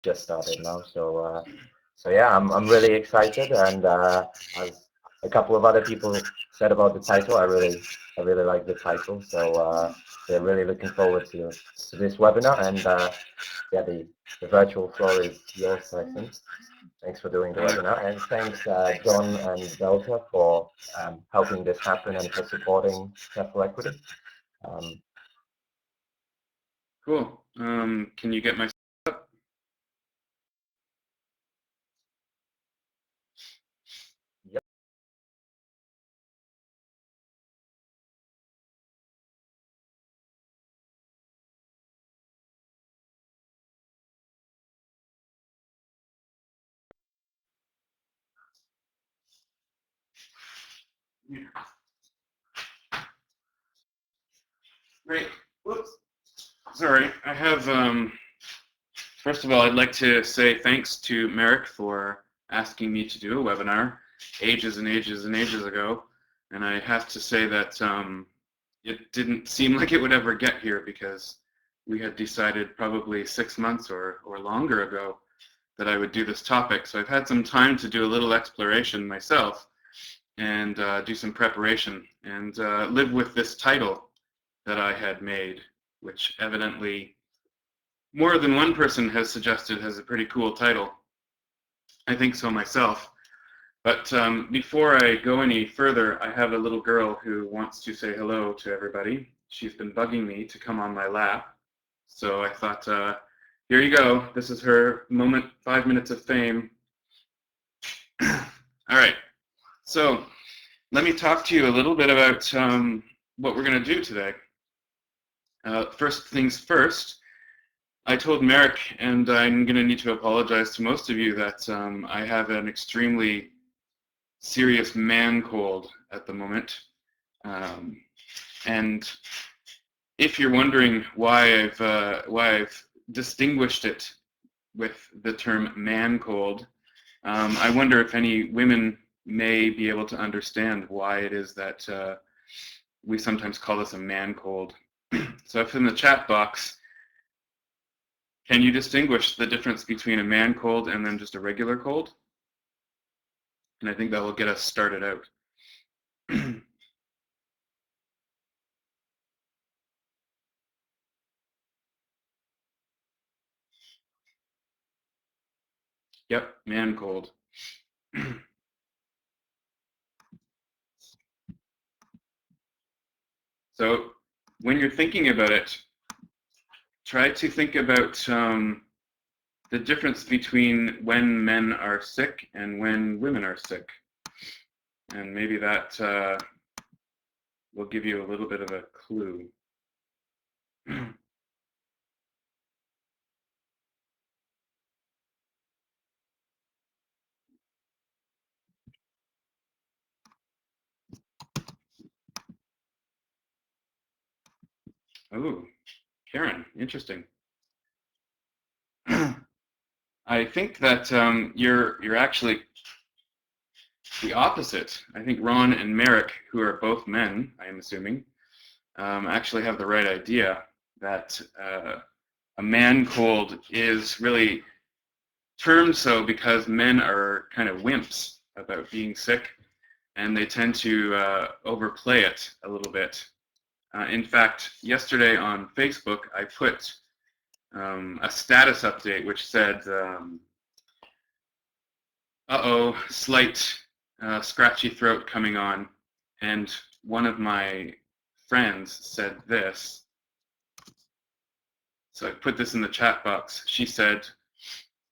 just started now. So yeah, I'm really excited, and as a couple of other people said about the title, I really like the title. So they're really looking forward to this webinar, and yeah, the virtual floor is yours, Tyson. Thanks for doing the webinar, and thanks John and Delta for helping this happen and for supporting TEFL Equity. Cool. Can you get my up? Yep. Yeah. Great. Whoops. Sorry. I have, first of all, I'd like to say thanks to Merrick for asking me to do a webinar ages and ages and ages ago. And I have to say that it didn't seem like it would ever get here, because we had decided probably 6 months or longer ago that I would do this topic. So I've had some time to do a little exploration myself and do some preparation and live with this title that I had made, which evidently more than one person has suggested has a pretty cool title. I think so myself. But before I go any further, I have a little girl who wants to say hello to everybody. She's been bugging me to come on my lap. So I thought, here you go. This is her moment, 5 minutes of fame. All right. So let me talk to you a little bit about what we're going to do today. First things first, I told Merrick, and I'm going to need to apologize to most of you, that I have an extremely serious man cold at the moment. And if you're wondering why I've distinguished it with the term man cold, I wonder if any women may be able to understand why it is that we sometimes call this a man cold. So if in the chat box, can you distinguish the difference between a man cold and then just a regular cold? And I think that will get us started out. Yep, man cold. So when you're thinking about it, try to think about the difference between when men are sick and when women are sick. And maybe that will give you a little bit of a clue. Oh, Karen, interesting. I think that you're actually the opposite. I think Ron and Merrick, who are both men, I am assuming, actually have the right idea that a man cold is really termed so because men are kind of wimps about being sick, and they tend to overplay it a little bit. In fact, yesterday on Facebook, I put a status update which said, uh-oh, slight scratchy throat coming on. And one of my friends said this. So I put this in the chat box. She said,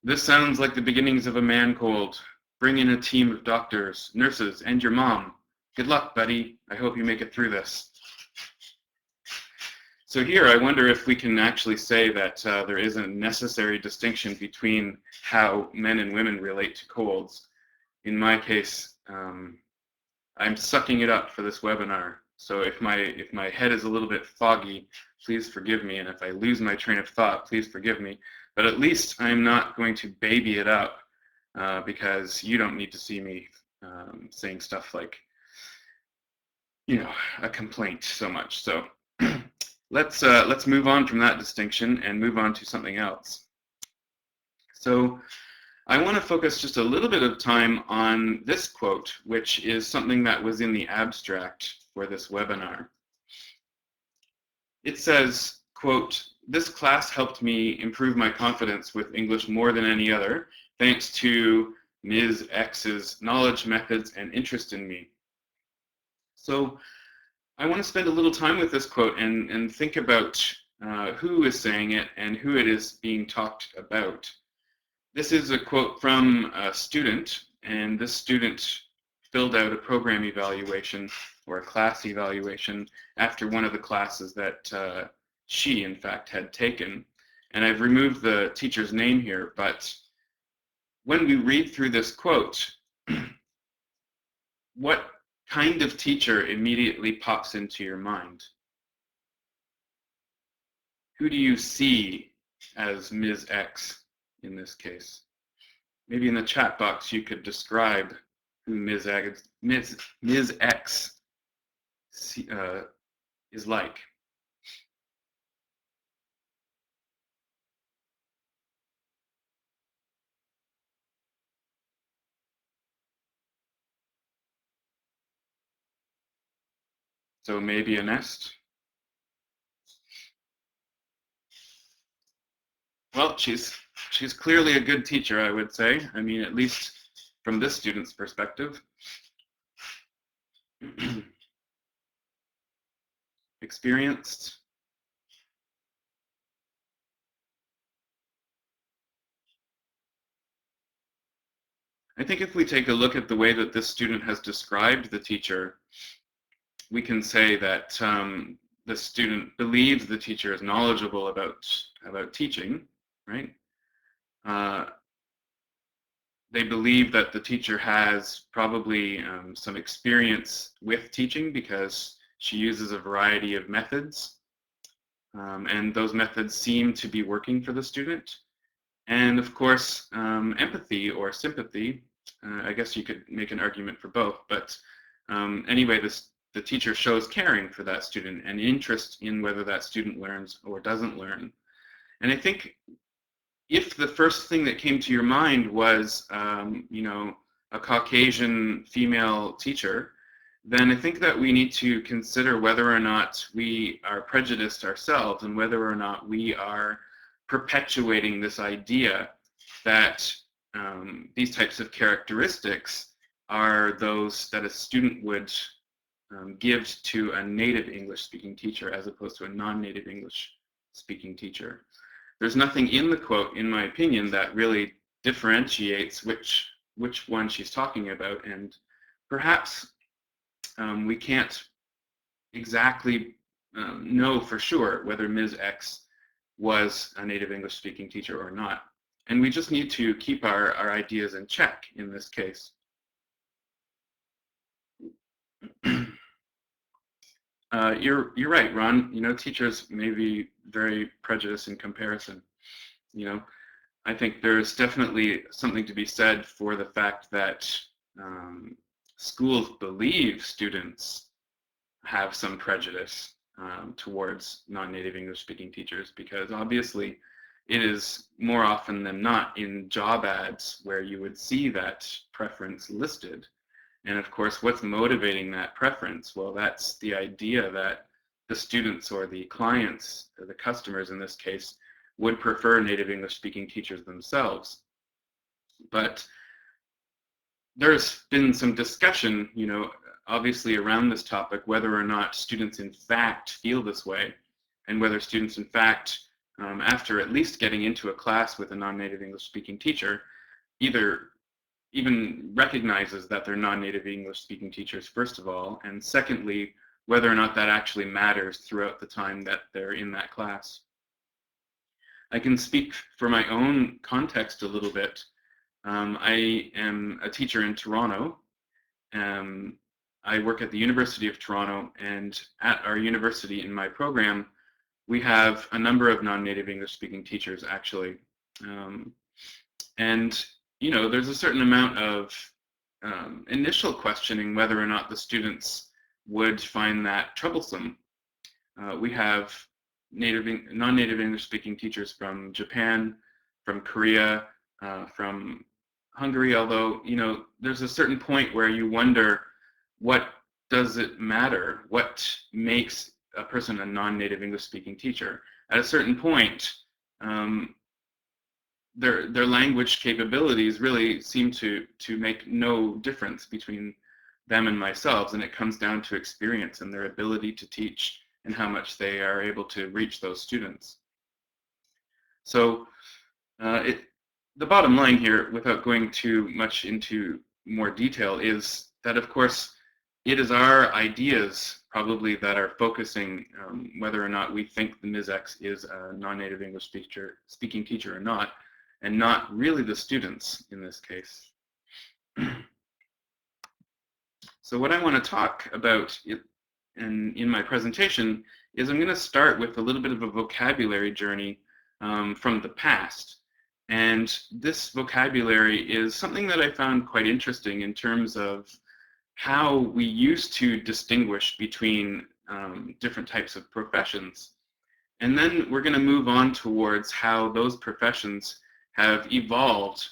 "This sounds like the beginnings of a man cold. Bring in a team of doctors, nurses, and your mom. Good luck, buddy. I hope you make it through this." So here, I wonder if we can actually say that there is a necessary distinction between how men and women relate to colds. In my case, I'm sucking it up for this webinar. So if my head is a little bit foggy, please forgive me. And if I lose my train of thought, please forgive me. But at least I'm not going to baby it up because you don't need to see me saying stuff like, a complaint so much. So let's move on from that distinction and move on to something else. So I want to focus just a little bit of time on this quote, which is something that was in the abstract for this webinar. It says, quote, "This class helped me improve my confidence with English more than any other, thanks to Ms. X's knowledge, methods, and interest in me." So I want to spend a little time with this quote and think about who is saying it and who it is being talked about. This is a quote from a student, and this student filled out a program evaluation or a class evaluation after one of the classes that she, in fact, had taken. And I've removed the teacher's name here, but when we read through this quote, what kind of teacher immediately pops into your mind? Who do you see as Ms. X in this case? Maybe in the chat box you could describe who Ms. X is like. So maybe a nest. Well, she's clearly a good teacher, I would say. I mean, at least from this student's perspective. Experienced. I think if we take a look at the way that this student has described the teacher, we can say that the student believes the teacher is knowledgeable about teaching, right? They believe that the teacher has probably some experience with teaching because she uses a variety of methods, and those methods seem to be working for the student. And of course, empathy or sympathy, I guess you could make an argument for both, but anyway, the teacher shows caring for that student and interest in whether that student learns or doesn't learn. And I think if the first thing that came to your mind was, you know, a Caucasian female teacher, then I think that we need to consider whether or not we are prejudiced ourselves and whether or not we are perpetuating this idea that these types of characteristics are those that a student would give to a native English-speaking teacher as opposed to a non-native English-speaking teacher. There's nothing in the quote, in my opinion, that really differentiates which one she's talking about, and perhaps we can't exactly know for sure whether Ms. X was a native English-speaking teacher or not. And we just need to keep our ideas in check in this case. You're right, Ron. You know, teachers may be very prejudiced in comparison. You know, I think there's definitely something to be said for the fact that schools believe students have some prejudice towards non-native English-speaking teachers, because obviously it is more often than not in job ads where you would see that preference listed. And of course, what's motivating that preference? Well, that's the idea that the students or the clients, or the customers in this case, would prefer native English-speaking teachers themselves. But there's been some discussion, you know, obviously around this topic, whether or not students in fact feel this way, and whether students in fact, after at least getting into a class with a non-native English-speaking teacher, either even recognizes that they're non-native English-speaking teachers, first of all, and secondly, whether or not that actually matters throughout the time that they're in that class. I can speak for my own context a little bit. I am a teacher in Toronto. I work at the University of Toronto, and at our university in my program, we have a number of non-native English-speaking teachers, actually. And you know, there's a certain amount of initial questioning whether or not the students would find that troublesome. We have non-native English-speaking teachers from Japan, from Korea, from Hungary, although, there's a certain point where you wonder, what does it matter? What makes a person a non-native English-speaking teacher? At a certain point, their language capabilities really seem to make no difference between them and myself, and it comes down to experience and their ability to teach and how much they are able to reach those students. So the bottom line here, without going too much into more detail, is that, of course, it is our ideas probably that are focusing whether or not we think the Ms. X is a non-native English speaking teacher or not, and not really the students in this case. So what I want to talk about in my presentation is I'm going to start with a little bit of a vocabulary journey from the past. And this vocabulary is something that I found quite interesting in terms of how we used to distinguish between different types of professions. And then we're going to move on towards how those professions have evolved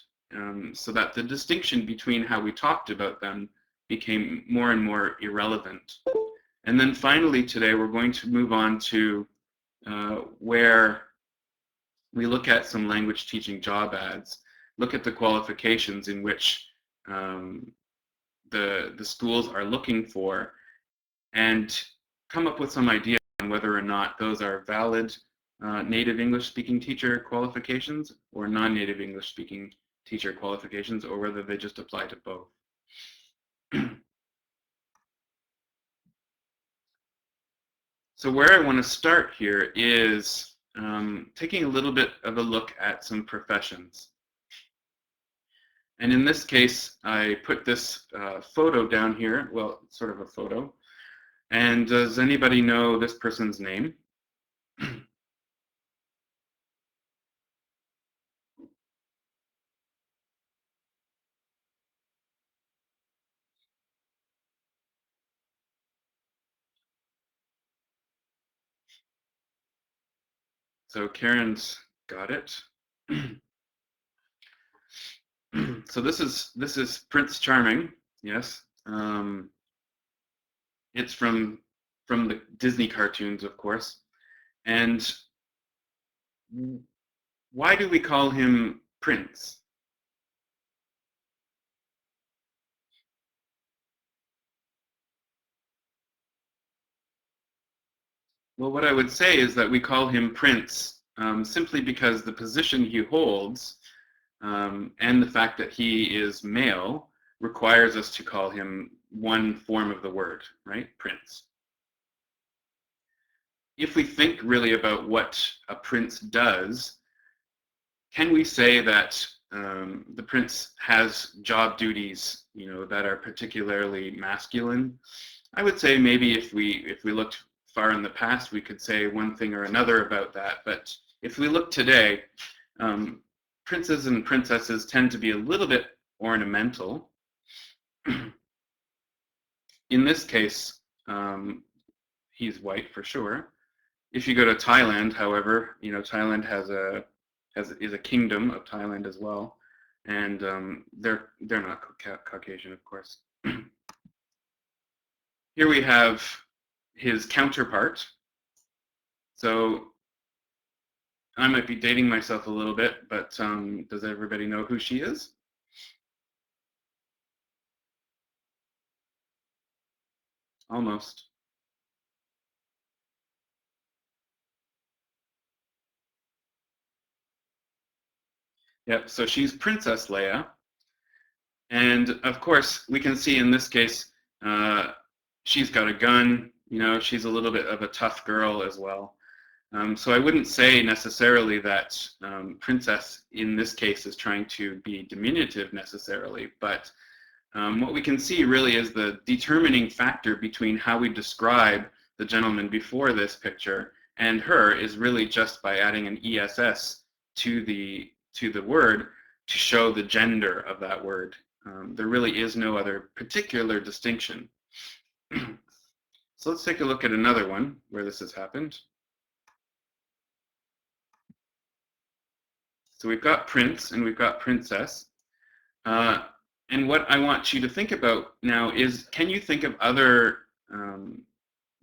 so that the distinction between how we talked about them became more and more irrelevant. And then finally today we're going to move on to where we look at some language teaching job ads, look at the qualifications in which the schools are looking for, and come up with some idea on whether or not those are valid native English speaking teacher qualifications or non-native English speaking teacher qualifications, or whether they just apply to both. So where I want to start here is taking a little bit of a look at some professions. And in this case, I put this photo down here, well, sort of a photo. And does anybody know this person's name? So Karen's got it. So this is Prince Charming, yes. It's from the Disney cartoons, of course. And why do we call him Prince? Well, what I would say is that we call him Prince simply because the position he holds and the fact that he is male requires us to call him one form of the word, right? Prince. If we think really about what a prince does, can we say that the prince has job duties, that are particularly masculine? I would say maybe if we looked far in the past, we could say one thing or another about that. But if we look today, princes and princesses tend to be a little bit ornamental. In this case, he's white for sure. If you go to Thailand, however, Thailand is a kingdom of Thailand as well, and they're not Caucasian, of course. Here we have his counterpart. So I might be dating myself a little bit, but does everybody know who she is? Almost. Yep, so she's Princess Leia. And of course, we can see in this case, she's got a gun, she's a little bit of a tough girl as well. So I wouldn't say necessarily that princess in this case is trying to be diminutive necessarily, but what we can see really is the determining factor between how we describe the gentleman before this picture and her is really just by adding an ESS to the word to show the gender of that word. There really is no other particular distinction. So let's take a look at another one where this has happened. So we've got prince and we've got princess. And what I want you to think about now is, can you think of other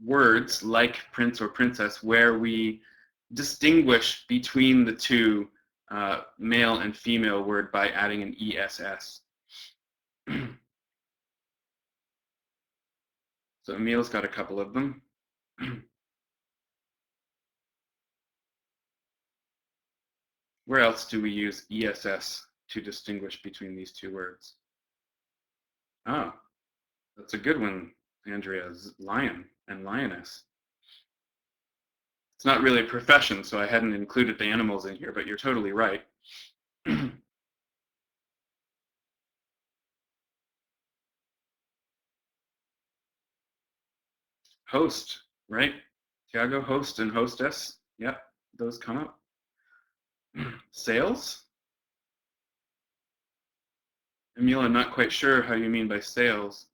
words like prince or princess where we distinguish between the two male and female word by adding an ESS? So Emil's got a couple of them. Where else do we use ESS to distinguish between these two words? Ah, that's a good one, Andrea. Lion and lioness. It's not really a profession, so I hadn't included the animals in here, but you're totally right. Host, right? Tiago, host and hostess. Yep, those come up. Sales? Emil, I'm not quite sure how you mean by sales.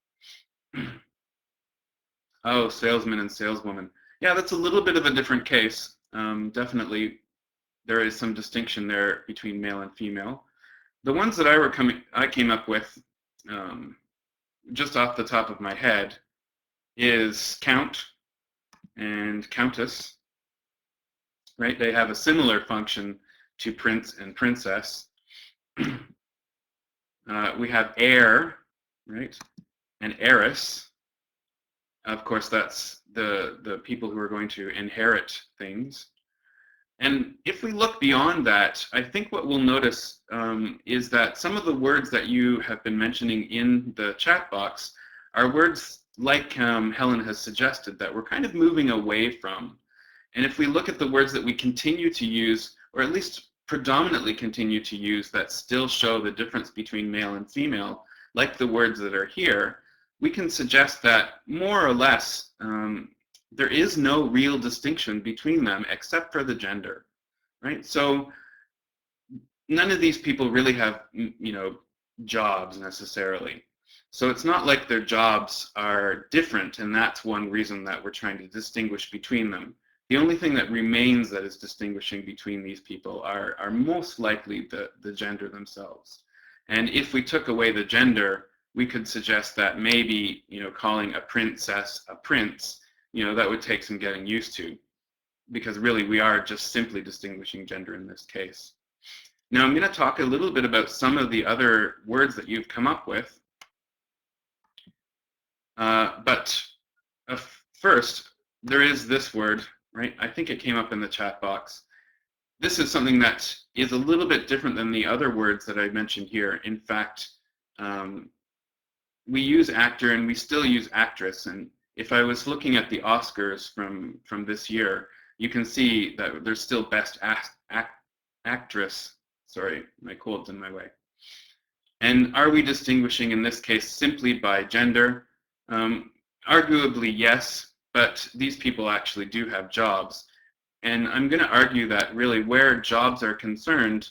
Oh, salesman and saleswoman. Yeah, that's a little bit of a different case. Definitely, there is some distinction there between male and female. The ones that I came up with, just off the top of my head, is count and countess. Right? They have a similar function to prince and princess. We have heir, right, and heiress. Of course, that's the people who are going to inherit things. And if we look beyond that, I think what we'll notice is that some of the words that you have been mentioning in the chat box are words like Helen has suggested that we're kind of moving away from. And if we look at the words that we continue to use, or at least predominantly continue to use, that still show the difference between male and female, like the words that are here, we can suggest that more or less there is no real distinction between them except for the gender, right? So none of these people really have, jobs necessarily. So it's not like their jobs are different, and that's one reason that we're trying to distinguish between them. The only thing that remains that is distinguishing between these people are most likely the gender themselves. And if we took away the gender, we could suggest that maybe, calling a princess a prince, that would take some getting used to, because really we are just simply distinguishing gender in this case. Now I'm going to talk a little bit about some of the other words that you've come up with. But first, there is this word, right? I think it came up in the chat box. This is something that is a little bit different than the other words that I mentioned here. In fact, we use actor and we still use actress. And if I was looking at the Oscars from this year, you can see that there's still best actress. Sorry, my cold's in my way. And are we distinguishing in this case simply by gender? Arguably, yes, but these people actually do have jobs. And I'm going to argue that really where jobs are concerned,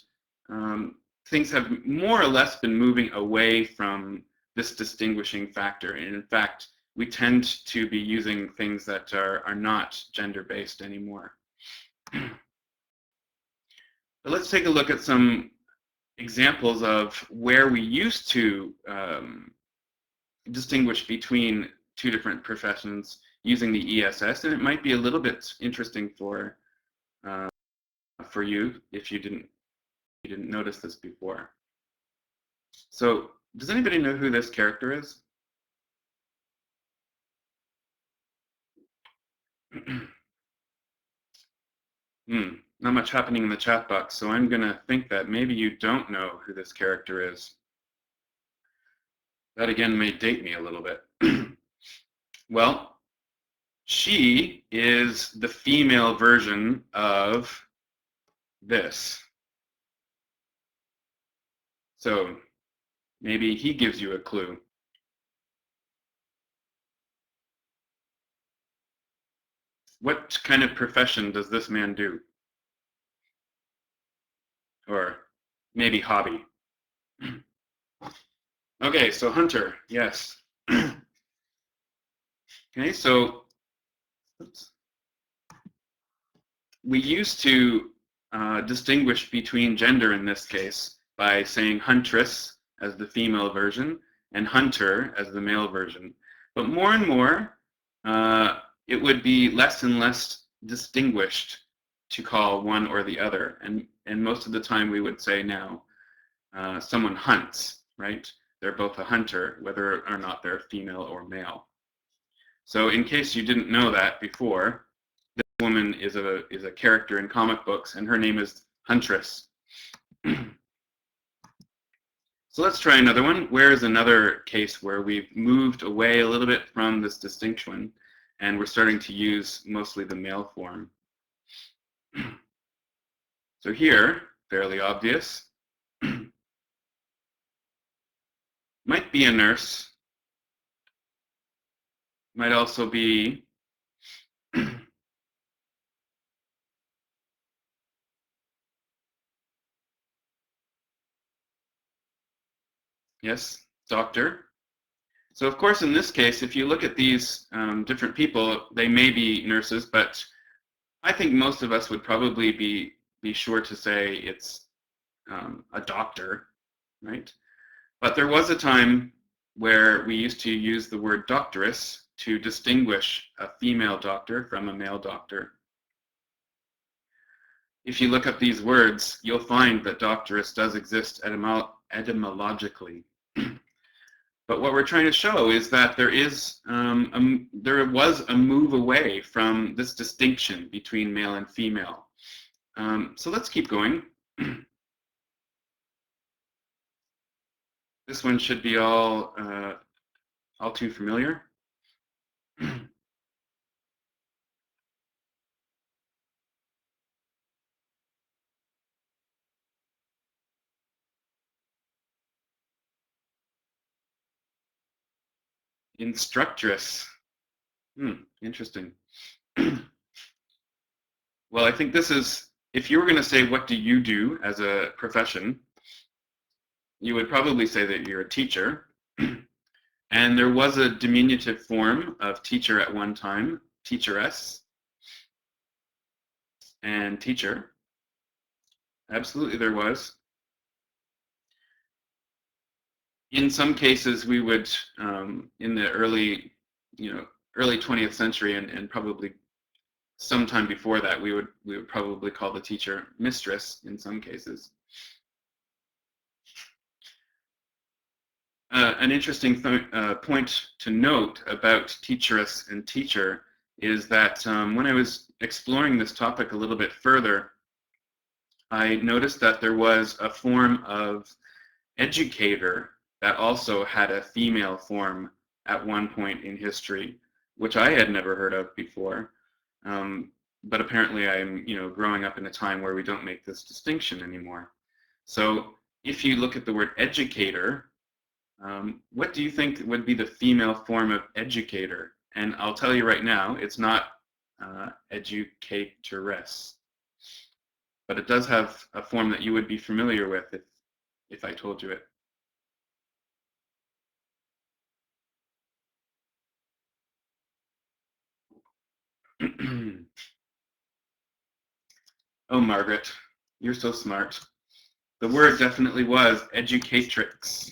things have more or less been moving away from this distinguishing factor. And in fact, we tend to be using things that are not gender-based anymore. But let's take a look at some examples of where we used to distinguish between two different professions using the ESS, and it might be a little bit interesting for you if you didn't notice this before. So, does anybody know who this character is? Not much happening in the chat box, so I'm going to think that maybe you don't know who this character is. That again may date me a little bit. Well, she is the female version of this. So maybe he gives you a clue. What kind of profession does this man do? Or maybe hobby. Okay, so hunter, yes. Okay, so we used to distinguish between gender in this case by saying huntress as the female version and hunter as the male version. But more and more, it would be less and less distinguished to call one or the other. And most of the time we would say now, someone hunts, right? They're both a hunter, whether or not they're female or male. So in case you didn't know that before, this woman is a character in comic books, and her name is Huntress. So let's try another one. Where is another case where we've moved away a little bit from this distinction, and we're starting to use mostly the male form. So here, fairly obvious, might be a nurse, might also be yes, doctor. So of course, in this case, if you look at these different people, they may be nurses, but I think most of us would probably be sure to say it's a doctor, right? But there was a time where we used to use the word doctoress to distinguish a female doctor from a male doctor. If you look up these words, you'll find that doctoress does exist etymologically. But what we're trying to show is that there was a move away from this distinction between male and female. So let's keep going. This one should be all too familiar. Instructress. Interesting. Well, I think this is, if you were going to say, what do you do as a profession, you would probably say that you're a teacher. And there was a diminutive form of teacher at one time, teacheress, and teacher. Absolutely there was. In some cases, we would, in the early 20th century, and probably sometime before that, we would probably call the teacher mistress in some cases. An interesting point to note about teacheress and teacher is that when I was exploring this topic a little bit further, I noticed that there was a form of educator that also had a female form at one point in history, which I had never heard of before. But apparently I'm growing up in a time where we don't make this distinction anymore. So if you look at the word educator, what do you think would be the female form of educator? And I'll tell you right now, it's not educatoress, but it does have a form that you would be familiar with if I told you it. Oh, Margaret, you're so smart. The word definitely was educatrix.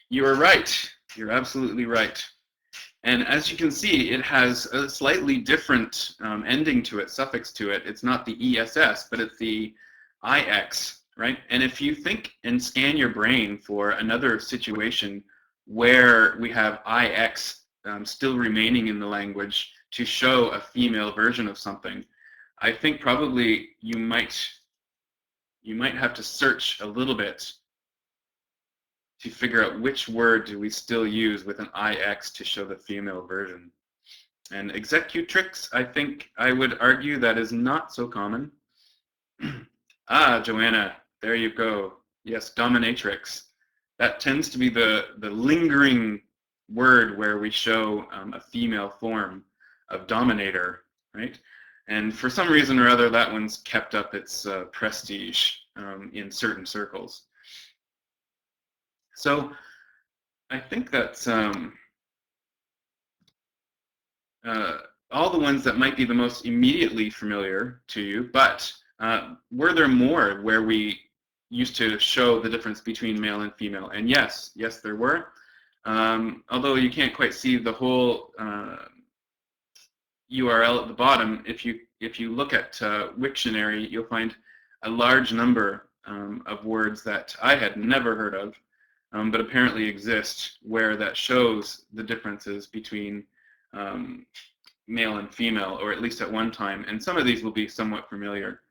You are right. You're absolutely right. And as you can see, it has a slightly different ending to it, suffix to it. It's not the ESS, but it's the IX, right? And if you think and scan your brain for another situation where we have IX still remaining in the language to show a female version of something, I think probably you might have to search a little bit to figure out which word do we still use with an IX to show the female version. And executrix, I think I would argue that is not so common. Ah, Joanna, there you go. Yes, dominatrix. That tends to be the lingering word where we show a female form of dominator, right? And for some reason or other, that one's kept up its prestige in certain circles. So I think that's all the ones that might be the most immediately familiar to you, but were there more where we used to show the difference between male and female? And yes, there were. Although you can't quite see the whole URL at the bottom, if you look at Wiktionary, you'll find a large number of words that I had never heard of, but apparently exist, where that shows the differences between male and female, or at least at one time. And some of these will be somewhat familiar.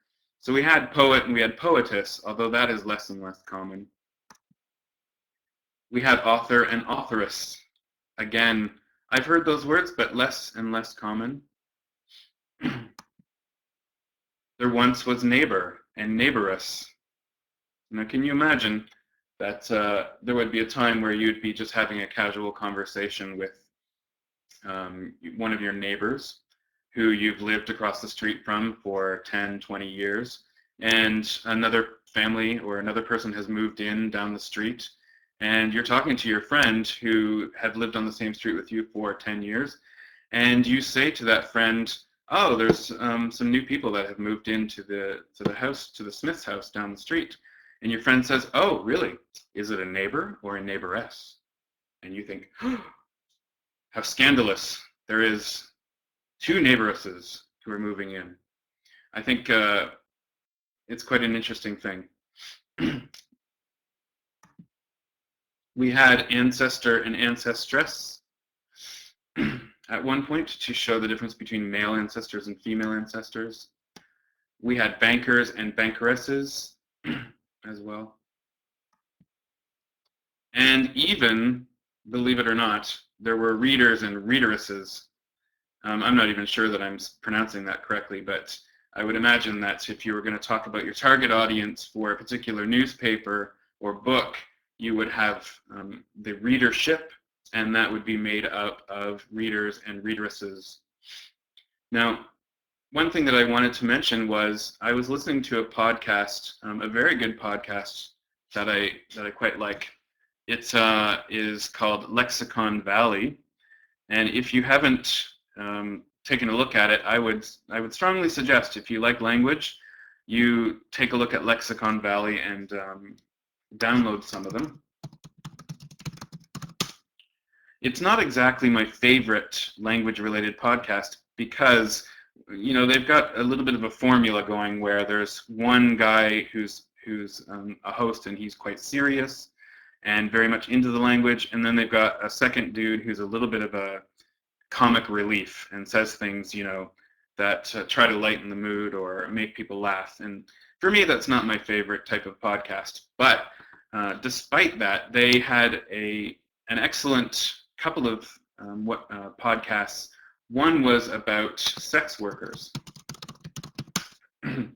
So we had poet and we had poetess, although that is less and less common. We had author and authoress. Again, I've heard those words, but less and less common. There once was neighbor and neighboress. Now, can you imagine that there would be a time where you'd be just having a casual conversation with one of your neighbors who you've lived across the street from for 10, 20 years, and another family or another person has moved in down the street, and you're talking to your friend who had lived on the same street with you for 10 years, and you say to that friend, oh, there's some new people that have moved into the house, to the Smith's house down the street. And your friend says, oh, really? Is it a neighbor or a neighboress? And you think, oh, how scandalous. There is 2 neighboresses who are moving in. I think it's quite an interesting thing. We had ancestor and ancestress at one point to show the difference between male ancestors and female ancestors. We had bankers and bankeresses as well. And even, believe it or not, there were readers and readeresses. I'm not even sure that I'm pronouncing that correctly, but I would imagine that if you were going to talk about your target audience for a particular newspaper or book, you would have the readership, and that would be made up of readers and readeresses. Now, one thing that I wanted to mention was I was listening to a podcast, a very good podcast that I quite like. It is called Lexicon Valley, and if you haven't taken a look at it, I would strongly suggest, if you like language, you take a look at Lexicon Valley and download some of them. It's not exactly my favorite language-related podcast because, you know, they've got a little bit of a formula going where there's one guy who's a host and he's quite serious and very much into the language, and then they've got a second dude who's a little bit of a comic relief and says things, you know, that try to lighten the mood or make people laugh. And for me, that's not my favorite type of podcast. But despite that, they had an excellent couple of podcasts. One was about sex workers. And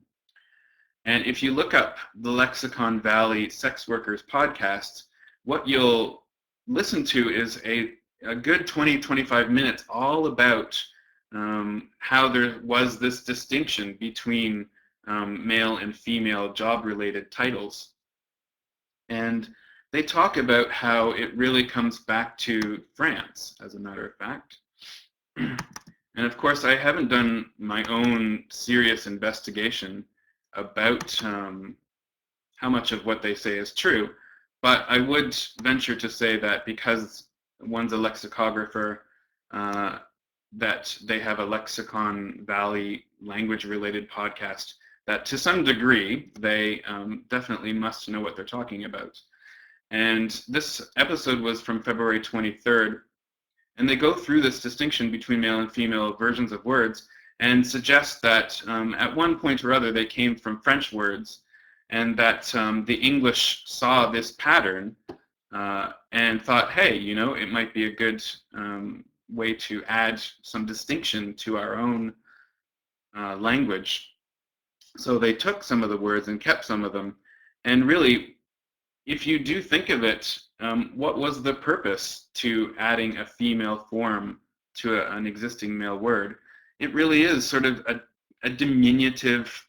if you look up the Lexicon Valley Sex Workers podcast, what you'll listen to is a good 20-25 minutes all about how there was this distinction between male and female job-related titles. And they talk about how it really comes back to France, as a matter of fact. And of course, I haven't done my own serious investigation about how much of what they say is true, but I would venture to say that because one's a lexicographer, that they have a Lexicon Valley language-related podcast, that to some degree, they definitely must know what they're talking about. And this episode was from February 23rd, and they go through this distinction between male and female versions of words and suggest that at one point or other they came from French words, and that the English saw this pattern and thought, hey, you know, it might be a good way to add some distinction to our own language. So they took some of the words and kept some of them. And really, if you do think of it, what was the purpose to adding a female form to an existing male word? It really is sort of a diminutive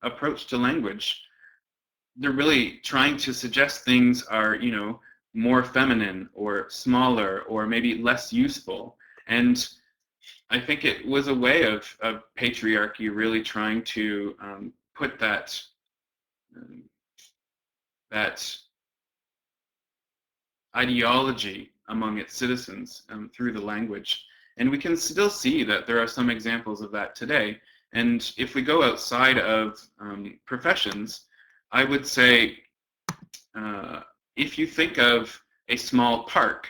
approach to language. They're really trying to suggest things are, you know, more feminine or smaller or maybe less useful. And I think it was a way of patriarchy really trying to put um, that ideology among its citizens through the language. And we can still see that there are some examples of that today. And if we go outside of professions, I would say if you think of a small park,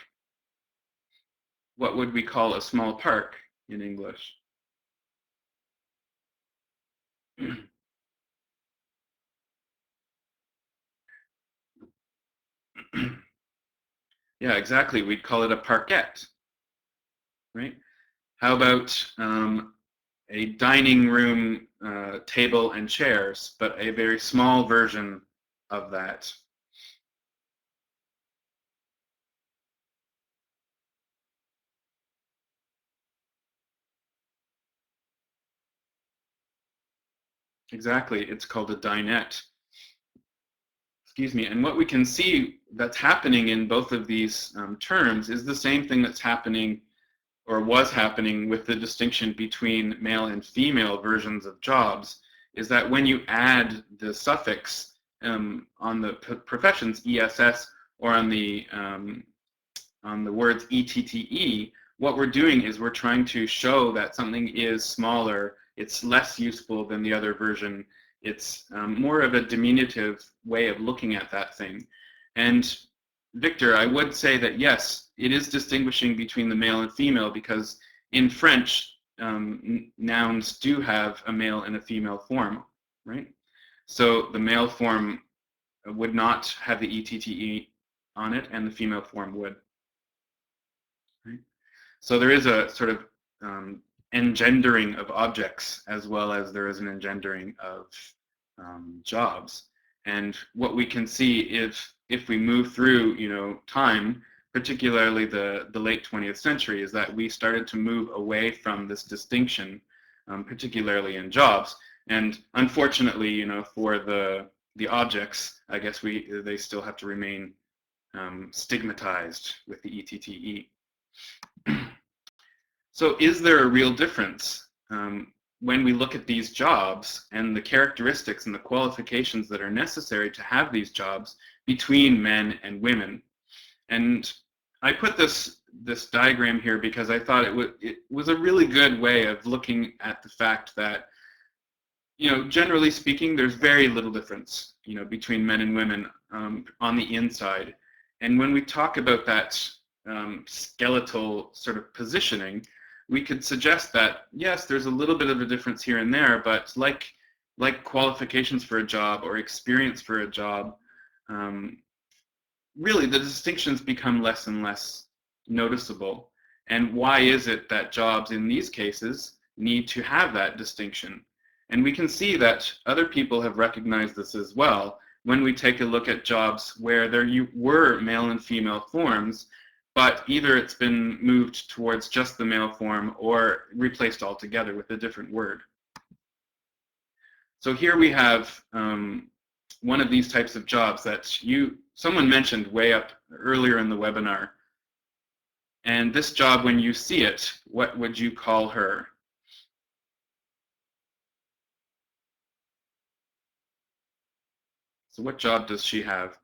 what would we call a small park in English? Yeah, exactly. We'd call it a parkette, right? How about a dining room table and chairs, but a very small version of that? Exactly. It's called a dinette. Excuse me. And what we can see that's happening in both of these terms is the same thing that's happening or was happening with the distinction between male and female versions of jobs, is that when you add the suffix on the professions ESS or on the words ETTE, what we're doing is we're trying to show that something is smaller, it's less useful than the other version, it's more of a diminutive way of looking at that thing. And Victor, I would say that yes, it is distinguishing between the male and female because in French, nouns do have a male and a female form, right? So the male form would not have the ETTE on it, and the female form would. Right? So there is a sort of engendering of objects as well as there is an engendering of jobs. And what we can see if we move through, time, particularly the late 20th century, is that we started to move away from this distinction, particularly in jobs. And unfortunately, for the objects, I guess they still have to remain stigmatized with the ETTE. So is there a real difference when we look at these jobs and the characteristics and the qualifications that are necessary to have these jobs between men and women? And I put this diagram here because I thought it was a really good way of looking at the fact that, generally speaking, there's very little difference, between men and women on the inside. And when we talk about that skeletal sort of positioning, we could suggest that, yes, there's a little bit of a difference here and there, but like qualifications for a job or experience for a job, really the distinctions become less and less noticeable. And why is it that jobs in these cases need to have that distinction? And we can see that other people have recognized this as well when we take a look at jobs where there were male and female forms, but either it's been moved towards just the male form or replaced altogether with a different word. So here we have one of these types of jobs that someone mentioned way up earlier in the webinar. And this job, when you see it, what would you call her? So what job does she have?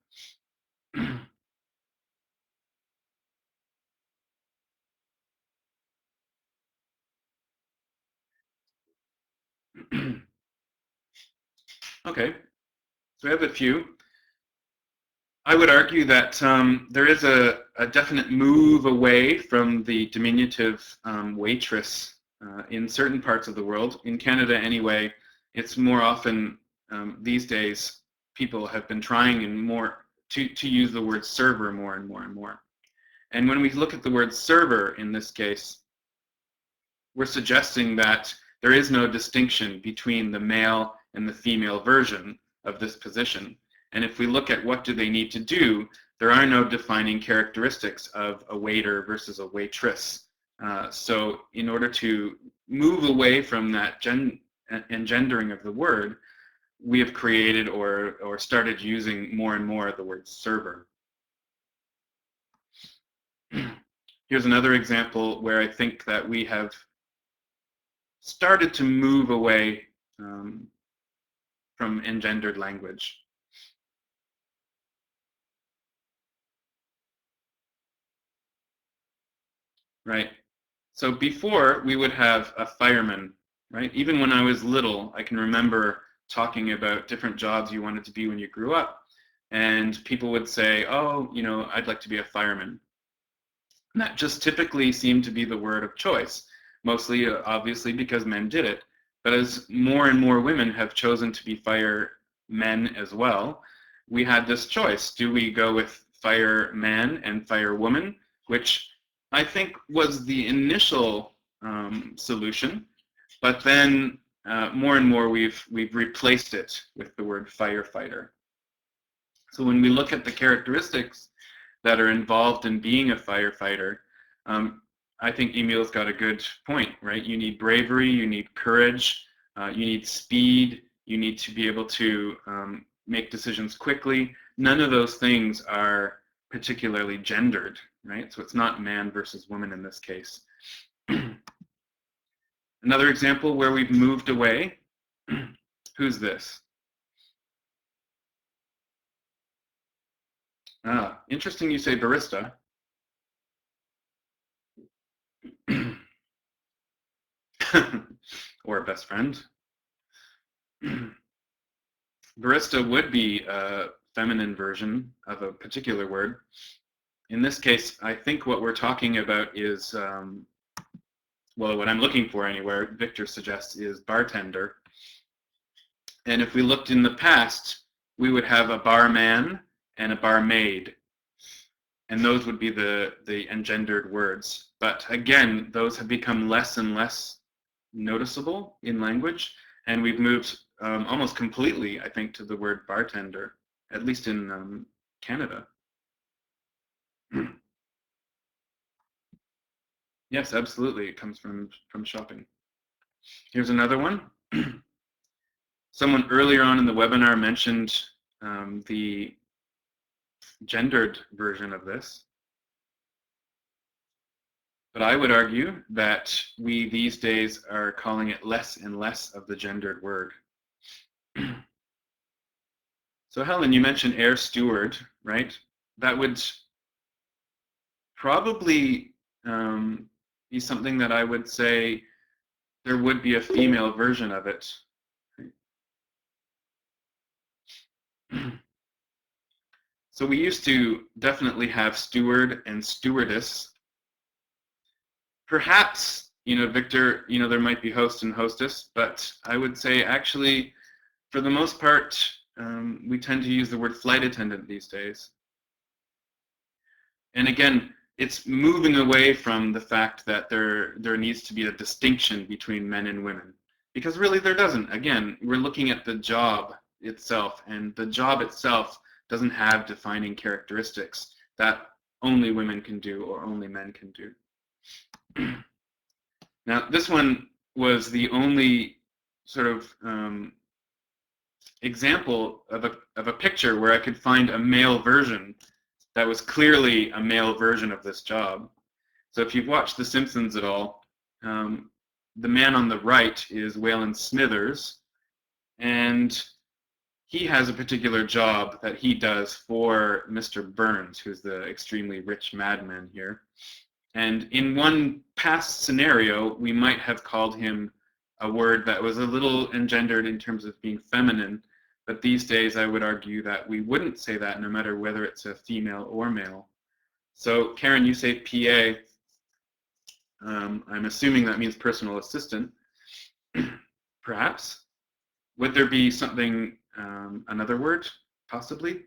Okay, so we have a few. I would argue that there is a definite move away from the diminutive waitress in certain parts of the world. In Canada, anyway, it's more often these days people have been trying and more to use the word server more and more and more. And when we look at the word server in this case, we're suggesting that there is no distinction between the male and the female version of this position. And if we look at what do they need to do, there are no defining characteristics of a waiter versus a waitress. So in order to move away from that engendering of the word, we have created or started using more and more the word server. Here's another example where I think that we have started to move away from engendered language. Right? So before, we would have a fireman, right? Even when I was little, I can remember talking about different jobs you wanted to be when you grew up. And people would say, oh, you know, I'd like to be a fireman. And that just typically seemed to be the word of choice, mostly, obviously, because men did it. But as more and more women have chosen to be firemen as well, we had this choice. Do we go with fireman and firewoman, which I think was the initial solution, but then more and more we've replaced it with the word firefighter. So when we look at the characteristics that are involved in being a firefighter, I think Emil's got a good point, right? You need bravery, you need courage, you need speed, you need to be able to make decisions quickly. None of those things are particularly gendered, right? So it's not man versus woman in this case. Another example where we've moved away, who's this? Ah, interesting you say barista. Or a best friend. Barista would be a feminine version of a particular word. In this case, I think what we're talking about is, well, what I'm looking for anywhere, Victor suggests, is bartender. And if we looked in the past, we would have a barman and a barmaid. And those would be the engendered words. But again, those have become less and less noticeable in language. And we've moved almost completely, I think, to the word bartender, at least in Canada. Yes, absolutely. It comes from shopping. Here's another one. Someone earlier on in the webinar mentioned the gendered version of this. But I would argue that we these days are calling it less and less of the gendered word. So Helen, you mentioned air steward, right? That would probably be something that I would say there would be a female version of it. So we used to definitely have steward and stewardess. Perhaps, you know, Victor, you know, there might be host and hostess, but I would say actually, for the most part, we tend to use the word flight attendant these days. And again, it's moving away from the fact that there needs to be a distinction between men and women. Because really there doesn't. Again, we're looking at the job itself, and the job itself doesn't have defining characteristics that only women can do or only men can do. Now, this one was the only sort of example of a picture where I could find a male version that was clearly a male version of this job. So if you've watched The Simpsons at all, the man on the right is Waylon Smithers, and he has a particular job that he does for Mr. Burns, who's the extremely rich madman here. And in one past scenario, we might have called him a word that was a little engendered in terms of being feminine, but these days I would argue that we wouldn't say that no matter whether it's a female or male. So Karen, you say PA. I'm assuming that means personal assistant. Perhaps. Would there be something, another word, possibly?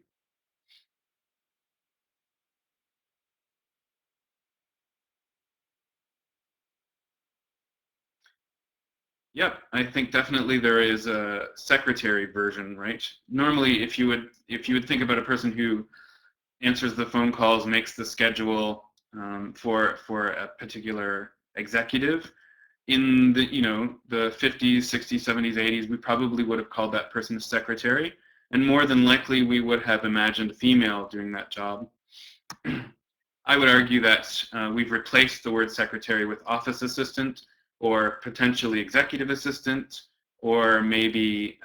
Yep, I think definitely there is a secretary version, right? Normally, if you would think about a person who answers the phone calls, makes the schedule for a particular executive, in the the 50s, 60s, 70s, 80s, we probably would have called that person a secretary, and more than likely we would have imagined a female doing that job. I would argue that we've replaced the word secretary with office assistant, or potentially executive assistant, or maybe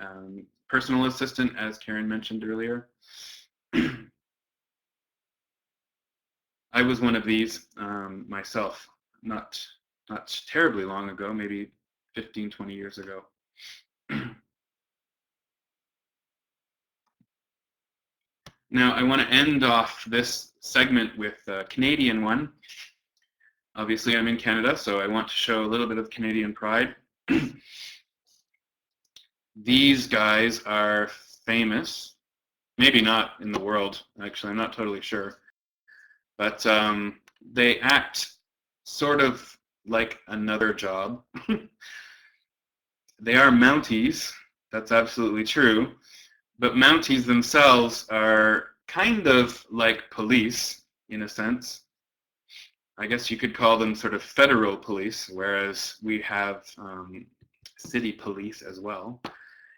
personal assistant, as Karen mentioned earlier. I was one of these myself, not terribly long ago, maybe 15, 20 years ago. Now, I want to end off this segment with a Canadian one. Obviously, I'm in Canada, so I want to show a little bit of Canadian pride. These guys are famous, maybe not in the world, actually, I'm not totally sure. But they act sort of like another job. They are Mounties, that's absolutely true. But Mounties themselves are kind of like police, in a sense. I guess you could call them sort of federal police, whereas we have city police as well.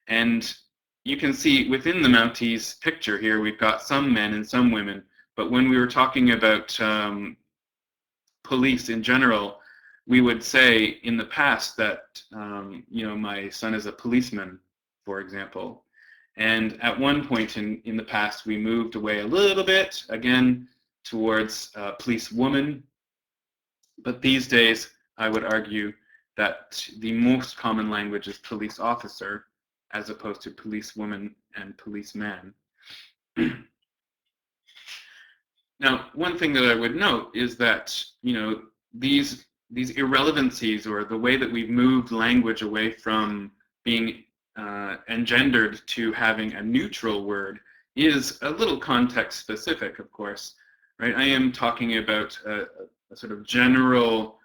And you can see within the Mounties picture here, we've got some men and some women. But when we were talking about police in general, we would say in the past that, you know, my son is a policeman, for example. And at one point in the past, we moved away a little bit, again, towards policewoman. But these days, I would argue that the most common language is police officer, as opposed to policewoman and policeman. Now, one thing that I would note is that, you know, these irrelevancies, or the way that we've moved language away from being engendered to having a neutral word, is a little context specific, of course, right? I am talking about a sort of general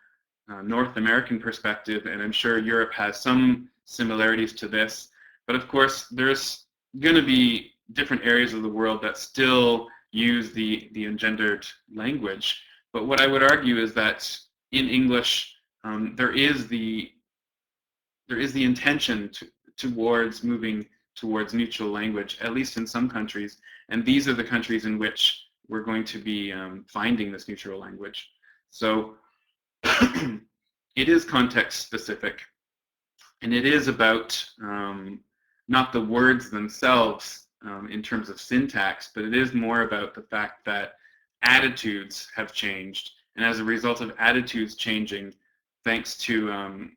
North American perspective, and I'm sure Europe has some similarities to this. But of course, there's going to be different areas of the world that still use the engendered language. But what I would argue is that in English, there is the intention towards moving towards neutral language, at least in some countries. And these are the countries in which we're going to be finding this neutral language. So it is context specific, and it is about not the words themselves in terms of syntax, but it is more about the fact that attitudes have changed. And as a result of attitudes changing, thanks to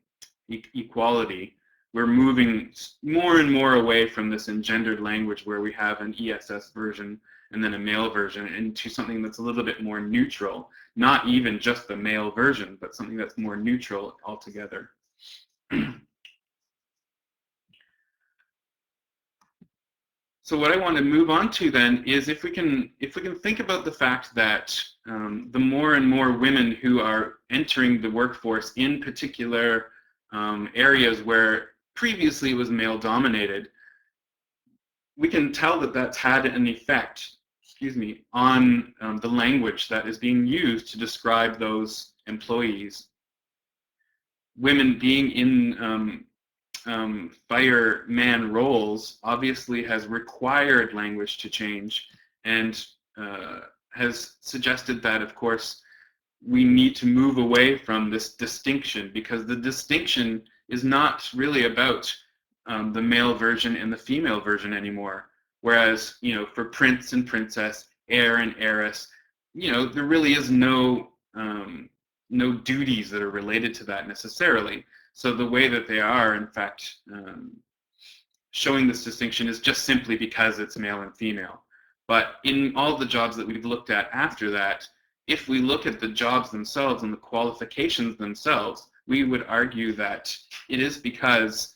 equality, we're moving more and more away from this engendered language where we have an ESS version and then a male version, into something that's a little bit more neutral. Not even just the male version, but something that's more neutral altogether. So what I want to move on to then is if we can think about the fact that the more and more women who are entering the workforce in particular areas where previously it was male dominated, we can tell that that's had an effect, on the language that is being used to describe those employees. Women being in fireman roles obviously has required language to change, and has suggested that, of course, we need to move away from this distinction, because the distinction is not really about the male version and the female version anymore. Whereas, you know, for prince and princess, heir and heiress, you know, there really is no duties that are related to that necessarily. So the way that they are, in fact, showing this distinction is just simply because it's male and female. But in all the jobs that we've looked at after that, if we look at the jobs themselves and the qualifications themselves, we would argue that it is because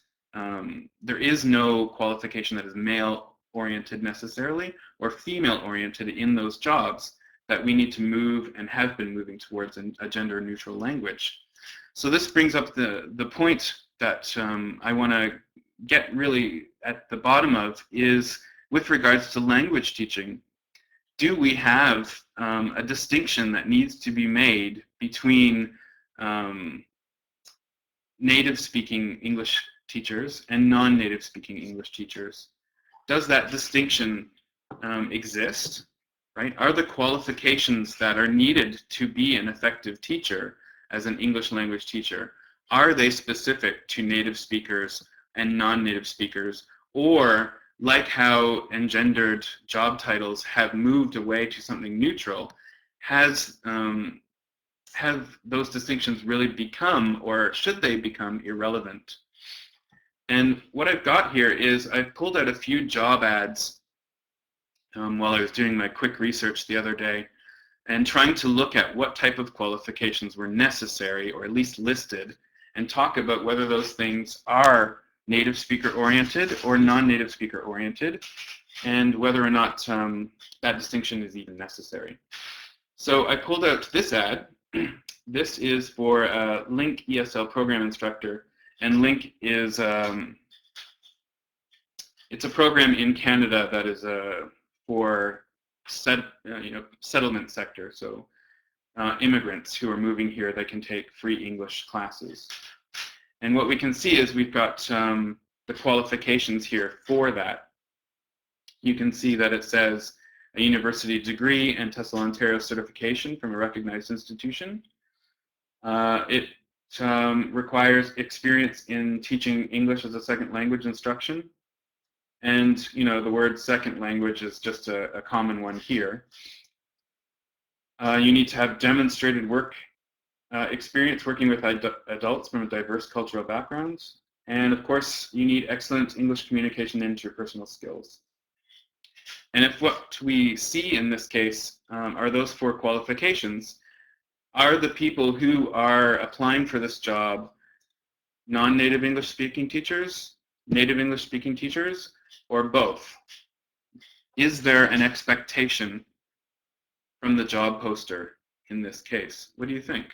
there is no qualification that is male-oriented necessarily, or female-oriented in those jobs, that we need to move and have been moving towards a gender-neutral language. So this brings up the point that I want to get really at the bottom of, is with regards to language teaching. Do we have a distinction that needs to be made between native-speaking English teachers and non-native speaking English teachers? Does that distinction exist? Right? Are the qualifications that are needed to be an effective teacher as an English language teacher, are they specific to native speakers and non-native speakers, or like how engendered job titles have moved away to something neutral, have those distinctions really become, or should they become, irrelevant? And what I've got here is I've pulled out a few job ads while I was doing my quick research the other day, and trying to look at what type of qualifications were necessary, or at least listed, and talk about whether those things are native speaker oriented or non-native speaker oriented, and whether or not that distinction is even necessary. So I pulled out this ad. This is for a Link ESL program instructor, and Link is it's a program in Canada that is for settlement sector. So immigrants who are moving here, they can take free English classes. And what we can see is we've got the qualifications here for that. You can see that it says a university degree and TESOL Ontario certification from a recognized institution. It requires experience in teaching English as a second language instruction. And the word second language is just a common one here. You need to have demonstrated work experience working with adults from diverse cultural backgrounds. And of course, you need excellent English communication and interpersonal skills. And if what we see in this case are those 4 qualifications, are the people who are applying for this job non-native English speaking teachers, native English speaking teachers, or both? Is there an expectation from the job poster in this case? What do you think?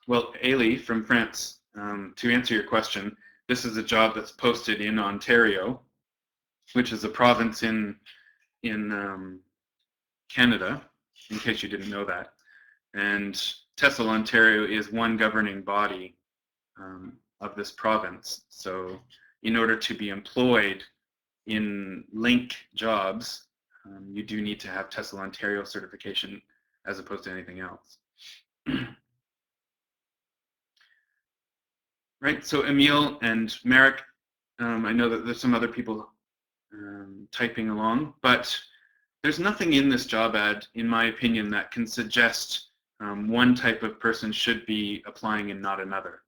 Well, Ailey from France, to answer your question, this is a job that's posted in Ontario, which is a province in Canada, in case you didn't know that. And TESOL Ontario is one governing body of this province. So in order to be employed in Link jobs, you do need to have TESOL Ontario certification as opposed to anything else. Right, so Emil and Merrick, I know that there's some other people typing along, but there's nothing in this job ad, in my opinion, that can suggest one type of person should be applying and not another.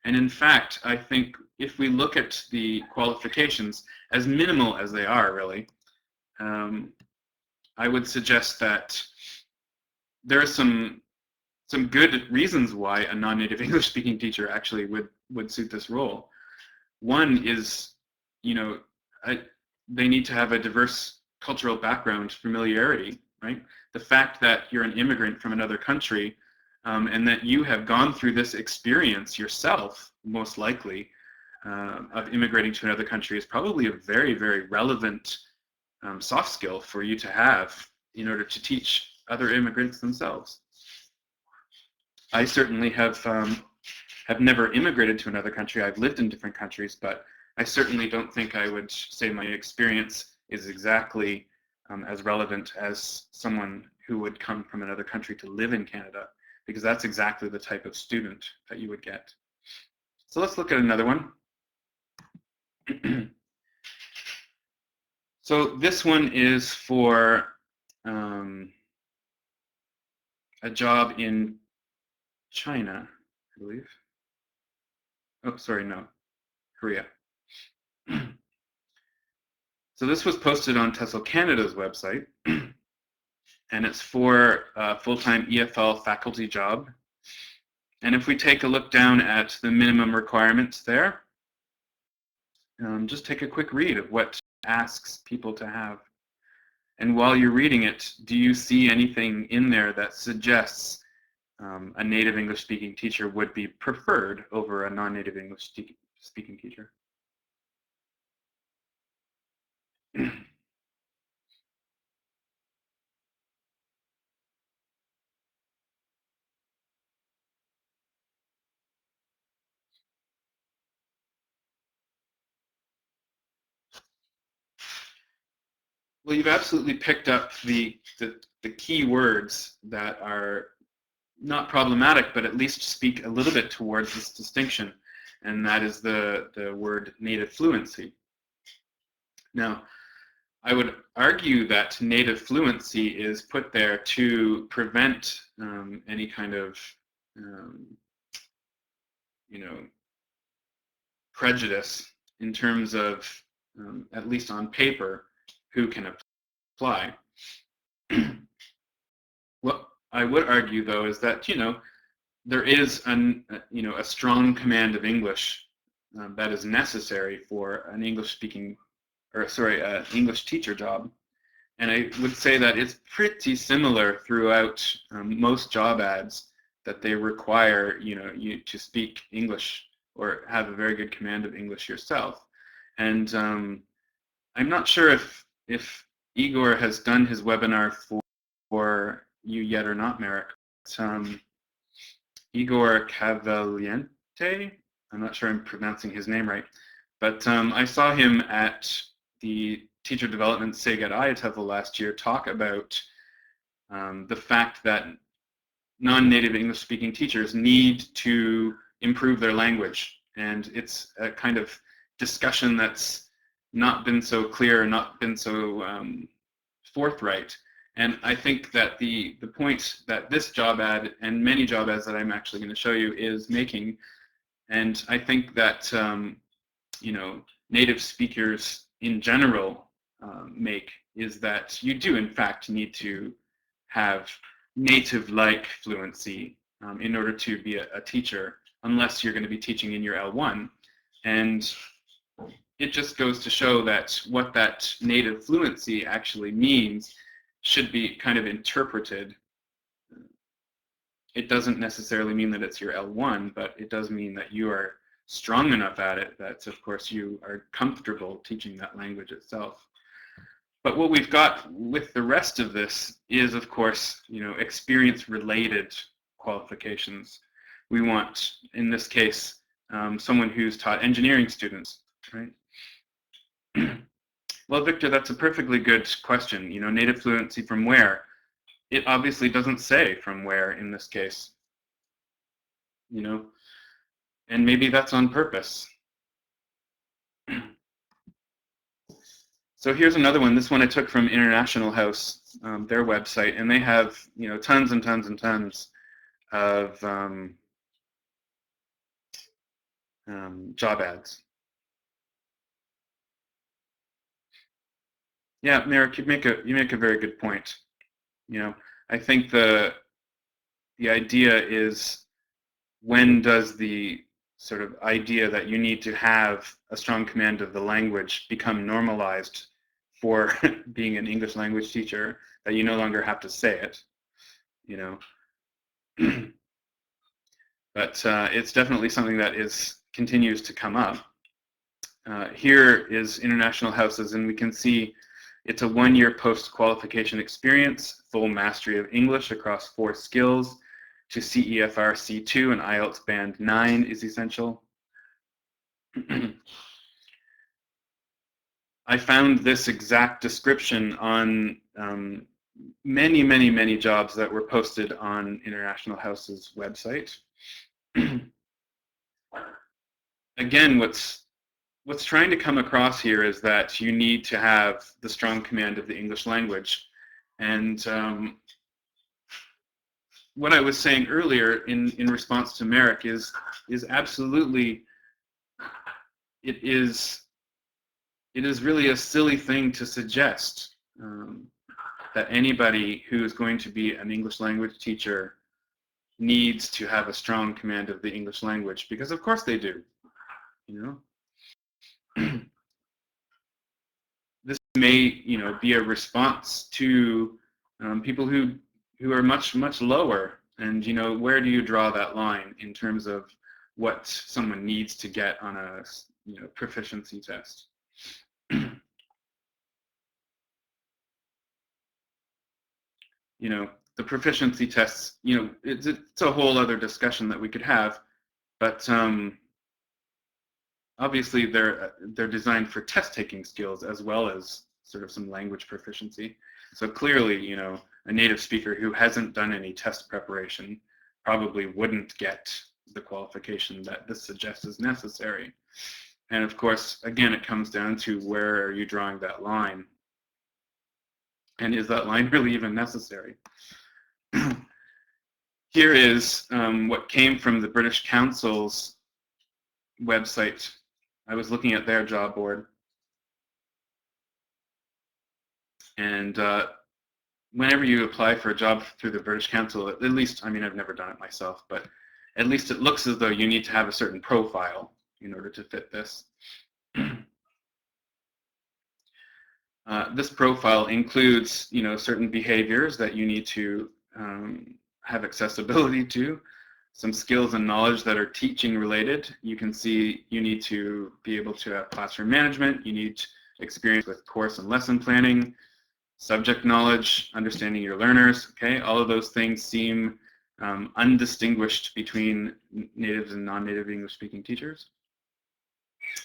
And in fact, I think if we look at the qualifications, as minimal as they are, really, I would suggest that there are some good reasons why a non-native English speaking teacher actually would suit this role. One is, they need to have a diverse cultural background, familiarity, right? The fact that you're an immigrant from another country and that you have gone through this experience yourself, most likely, of immigrating to another country is probably a very, very relevant soft skill for you to have in order to teach other immigrants themselves. I certainly have never immigrated to another country. I've lived in different countries, but I certainly don't think I would say my experience is exactly as relevant as someone who would come from another country to live in Canada, because that's exactly the type of student that you would get. So let's look at another one. So this one is for a job in China, I believe. Oh, sorry, no, Korea. So this was posted on TESOL Canada's website, and it's for a full-time EFL faculty job. And if we take a look down at the minimum requirements there, just take a quick read of what it asks people to have. And while you're reading it, do you see anything in there that suggests a native English speaking teacher would be preferred over a non-native English speaking teacher? Well, you've absolutely picked up the key words that are not problematic, but at least speak a little bit towards this distinction, and that is the word native fluency. Now, I would argue that native fluency is put there to prevent any kind of, you know, prejudice in terms of, at least on paper, who can apply. What I would argue, though, is that, you know, there is a strong command of English that is necessary for an English-speaking, or sorry, English teacher job. And I would say that it's pretty similar throughout most job ads, that they require, you know, you to speak English or have a very good command of English yourself. And I'm not sure if Igor has done his webinar for you yet or not, Merrick. Igor Cavaliente, I'm not sure I'm pronouncing his name right, but I saw him at the Teacher Development SIG at TEFL last year talk about the fact that non-native English-speaking teachers need to improve their language, and it's a kind of discussion that's not been so clear, not been so forthright. And I think that the point that this job ad and many job ads that I'm actually going to show you is making, and I think that you know, native speakers in general make, is that you do in fact need to have native-like fluency in order to be a teacher, unless you're going to be teaching in your L1. And it just goes to show that what that native fluency actually means should be kind of interpreted. It doesn't necessarily mean that it's your L1, but it does mean that you are strong enough at it that, of course, you are comfortable teaching that language itself. But what we've got with the rest of this is, of course, you know, experience-related qualifications. We want, in this case, someone who's taught engineering students, right? Well, Victor, that's a perfectly good question. You know, native fluency from where? It obviously doesn't say from where in this case, you know, and maybe that's on purpose. So here's another one. This one I took from International House, their website, and they have, you know, tons and tons and tons of job ads. Yeah, Merrick, you make a very good point. You know, I think the idea is, when does the sort of idea that you need to have a strong command of the language become normalized for being an English language teacher, that you no longer have to say it, you know? But it's definitely something that continues to come up. Here is International Houses, and we can see it's a 1-year post-qualification experience, full mastery of English across 4 skills to CEFR C2 and IELTS Band 9 is essential. I found this exact description on many, many, many jobs that were posted on International House's website. Again, what's trying to come across here is that you need to have the strong command of the English language. And what I was saying earlier in response to Merrick is absolutely, it is really a silly thing to suggest that anybody who is going to be an English language teacher needs to have a strong command of the English language, because of course they do, you know. This may, you know, be a response to people who are much, much lower, and, you know, where do you draw that line in terms of what someone needs to get on a, you know, proficiency test? You know, the proficiency tests, you know, it's a whole other discussion that we could have, but obviously they're designed for test-taking skills as well as sort of some language proficiency. So clearly, you know, a native speaker who hasn't done any test preparation probably wouldn't get the qualification that this suggests is necessary. And of course, again, it comes down to where are you drawing that line? And is that line really even necessary? Here is what came from the British Council's website. I was looking at their job board. And whenever you apply for a job through the British Council, at least, I mean, I've never done it myself, but at least it looks as though you need to have a certain profile in order to fit this. This profile includes, you know, certain behaviors that you need to have accessibility to, some skills and knowledge that are teaching related. You can see you need to be able to have classroom management, you need experience with course and lesson planning, subject knowledge, understanding your learners, okay? All of those things seem undistinguished between natives and non-native English-speaking teachers.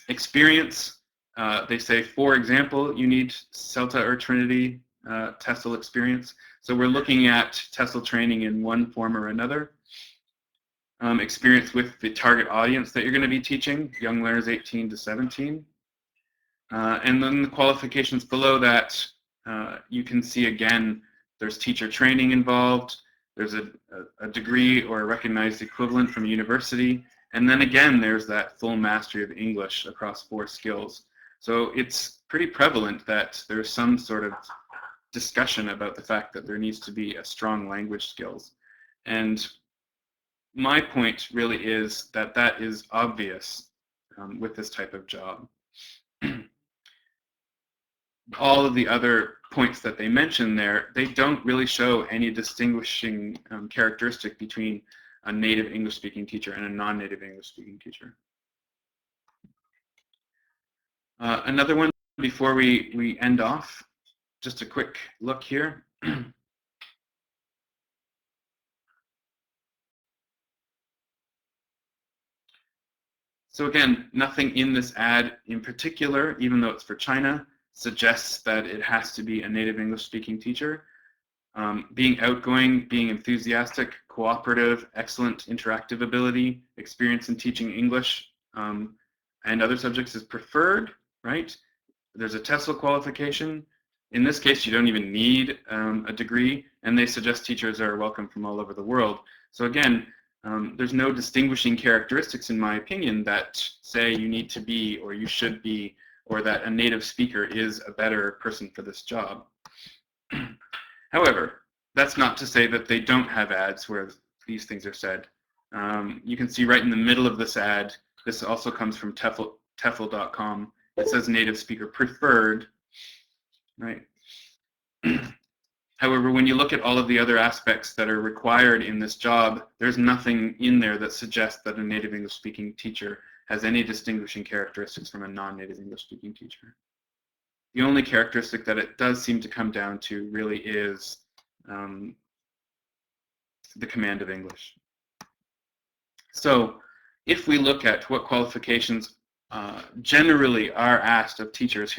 Experience, they say, for example, you need CELTA or Trinity TEFL experience. So we're looking at TEFL training in one form or another. Experience with the target audience that you're going to be teaching, young learners 18 to 17. And then the qualifications below that, you can see again, there's teacher training involved, there's a degree or a recognized equivalent from a university, and then again, there's that full mastery of English across 4 skills. So it's pretty prevalent that there's some sort of discussion about the fact that there needs to be a strong language skills. And my point really is that that is obvious with this type of job. All of the other points that they mention there, they don't really show any distinguishing characteristic between a native English-speaking teacher and a non-native English-speaking teacher. Another one before we end off, just a quick look here. So again, nothing in this ad in particular, even though it's for China, suggests that it has to be a native English-speaking teacher. Being outgoing, being enthusiastic, cooperative, excellent interactive ability, experience in teaching English and other subjects is preferred, right? There's a TEFL qualification. In this case, you don't even need a degree, and they suggest teachers are welcome from all over the world. So again, there's no distinguishing characteristics, in my opinion, that say you need to be or you should be, or that a native speaker is a better person for this job. However, that's not to say that they don't have ads where these things are said. You can see right in the middle of this ad, this also comes from TEFL.com. It says native speaker preferred, right? However, when you look at all of the other aspects that are required in this job, there's nothing in there that suggests that a native English-speaking teacher has any distinguishing characteristics from a non-native English-speaking teacher. The only characteristic that it does seem to come down to really is the command of English. So if we look at what qualifications generally are asked of teachers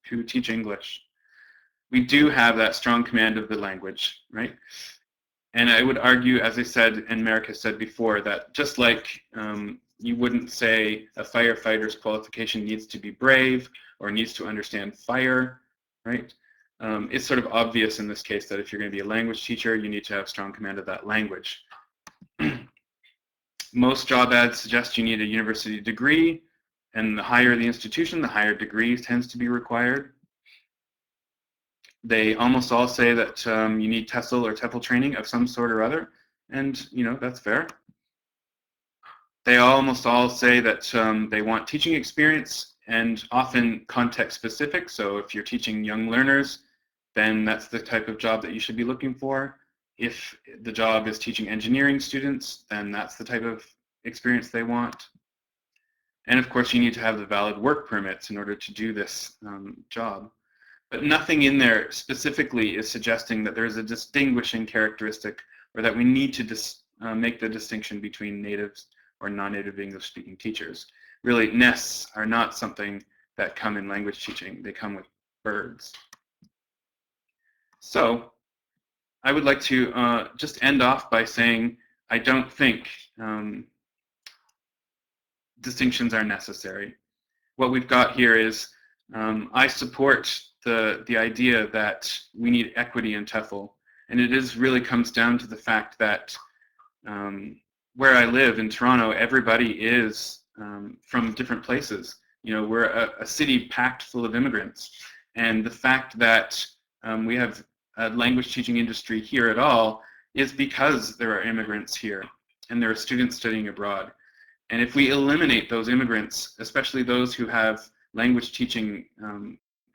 who teach English, we do have that strong command of the language, right? And I would argue, as I said, and Merrick has said before, that just like you wouldn't say a firefighter's qualification needs to be brave or needs to understand fire, right? It's sort of obvious in this case that if you're going to be a language teacher, you need to have strong command of that language. Most job ads suggest you need a university degree, and the higher the institution, the higher degree tends to be required. They almost all say that you need TEFL or TEFL training of some sort or other, and you know, that's fair. They almost all say that they want teaching experience, and often context specific. So if you're teaching young learners, then that's the type of job that you should be looking for. If the job is teaching engineering students, then that's the type of experience they want. And of course, you need to have the valid work permits in order to do this job. But nothing in there specifically is suggesting that there is a distinguishing characteristic or that we need to make the distinction between natives or non-native English-speaking teachers. Really, nests are not something that come in language teaching. They come with birds. So I would like to just end off by saying I don't think distinctions are necessary. What we've got here is I support the idea that we need equity in TEFL, and it really comes down to the fact that where I live in Toronto, everybody is from different places. You know, we're a city packed full of immigrants, and the fact that we have a language teaching industry here at all is because there are immigrants here, and there are students studying abroad. And if we eliminate those immigrants, especially those who have language teaching